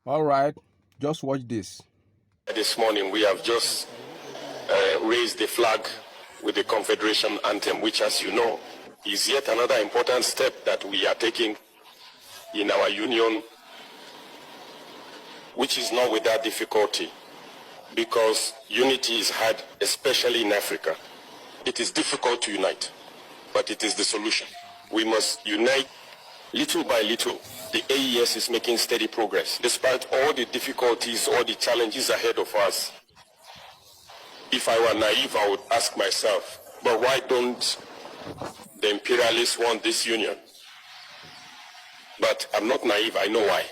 All right, just watch this. This morning, we have just raised the flag with the Confederation anthem, which, as you know, is yet another important step that we are taking in our union, which is not without difficulty, because unity is hard, especially in Africa. It is difficult to unite, but it is the solution. We must unite little by little. The AES is making steady progress. Despite all the difficulties, all the challenges ahead of us, if I were naive, I would ask myself, but why don't the imperialists want this union? But I'm not naive, I know why.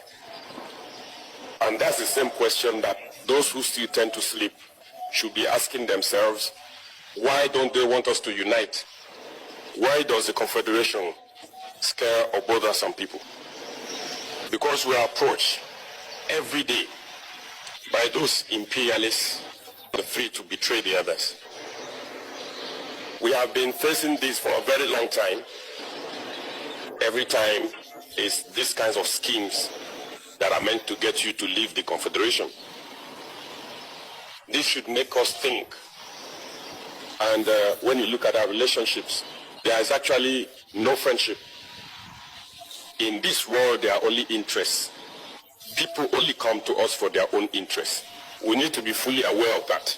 And that's the same question that those who still tend to sleep should be asking themselves. Why don't they want us to unite? Why does the Confederation scare or bother some people? Because we are approached every day by those imperialists, the free to betray the others. We have been facing this for a very long time. Every time is these kinds of schemes that are meant to get you to leave the Confederation. This should make us think. And when you look at our relationships, there is actually no friendship. In this world, there are only interests. People only come to us for their own interests. We need to be fully aware of that.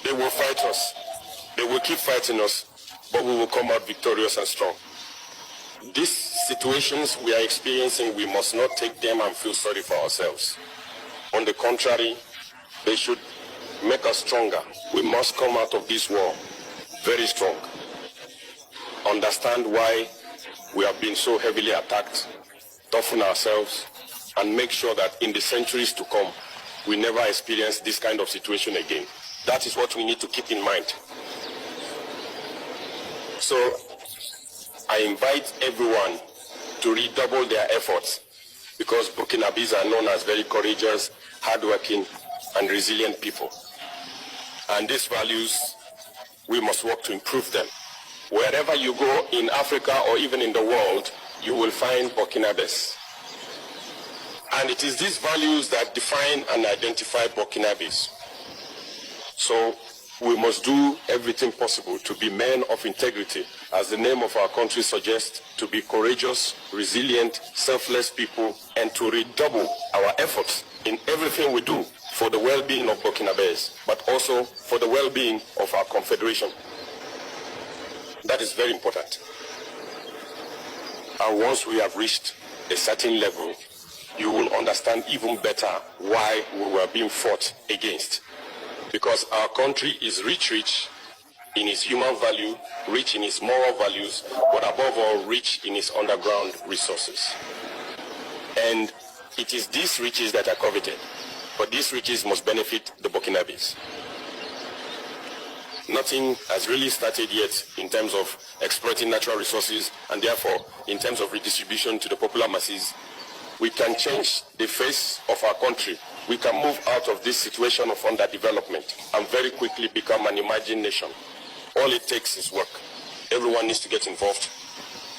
They will fight us. They will keep fighting us, but we will come out victorious and strong. These situations we are experiencing, we must not take them and feel sorry for ourselves. On the contrary, they should make us stronger. We must come out of this war very strong. Understand why we have been so heavily attacked, toughen ourselves, and make sure that in the centuries to come, we never experience this kind of situation again. That is what we need to keep in mind. So, I invite everyone to redouble their efforts, because Burkinabés are known as very courageous, hardworking, and resilient people. And these values, we must work to improve them. Wherever you go in Africa or even in the world, you will find Burkinabés. And it is these values that define and identify Burkinabés. So we must do everything possible to be men of integrity, as the name of our country suggests, to be courageous, resilient, selfless people, and to redouble our efforts in everything we do for the well-being of Burkinabés, but also for the well-being of our confederation. That is very important. And once we have reached a certain level, you will understand even better why we were being fought against. Because our country is rich in its human value, rich in its moral values, but above all, rich in its underground resources. And it is these riches that are coveted, but these riches must benefit the Burkinabés. Nothing has really started yet in terms of exploiting natural resources, and therefore, in terms of redistribution to the popular masses. We can change the face of our country. We can move out of this situation of underdevelopment and very quickly become an emerging nation. All it takes is work. Everyone needs to get involved.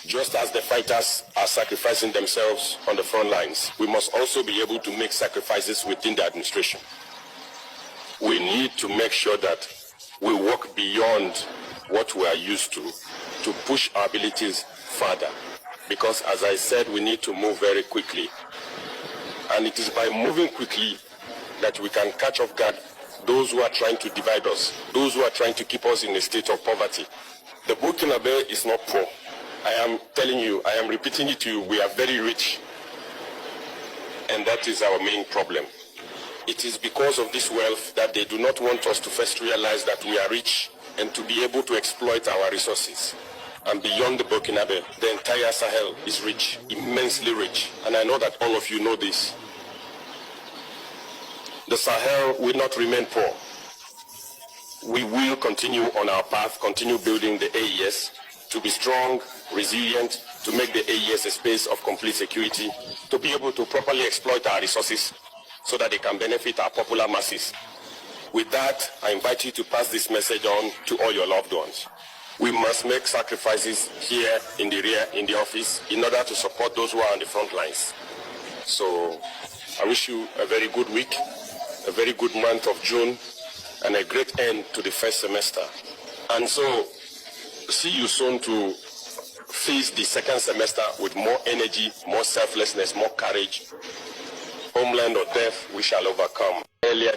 Just as the fighters are sacrificing themselves on the front lines, we must also be able to make sacrifices within the administration. We need to make sure that we work beyond what we are used to push our abilities further. Because, as I said, we need to move very quickly. And it is by moving quickly that we can catch off guard those who are trying to divide us, those who are trying to keep us in a state of poverty. The Burkinabé is not poor. I am telling you, I am repeating it to you, we are very rich. And that is our main problem. It is because of this wealth that they do not want us to first realize that we are rich and to be able to exploit our resources. And beyond the Burkinabé, the entire Sahel is rich, immensely rich. And I know that all of you know this. The Sahel will not remain poor. We will continue on our path, continue building the AES to be strong, resilient, to make the AES a space of complete security, to be able to properly exploit our resources so that they can benefit our popular masses. With that, I invite you to pass this message on to all your loved ones. We must make sacrifices here in the rear, in the office, in order to support those who are on the front lines. So I wish you a very good week, a very good month of June, and a great end to the first semester. And so see you soon to face the second semester with more energy, more selflessness, more courage. Homeland or death, we shall overcome. Earlier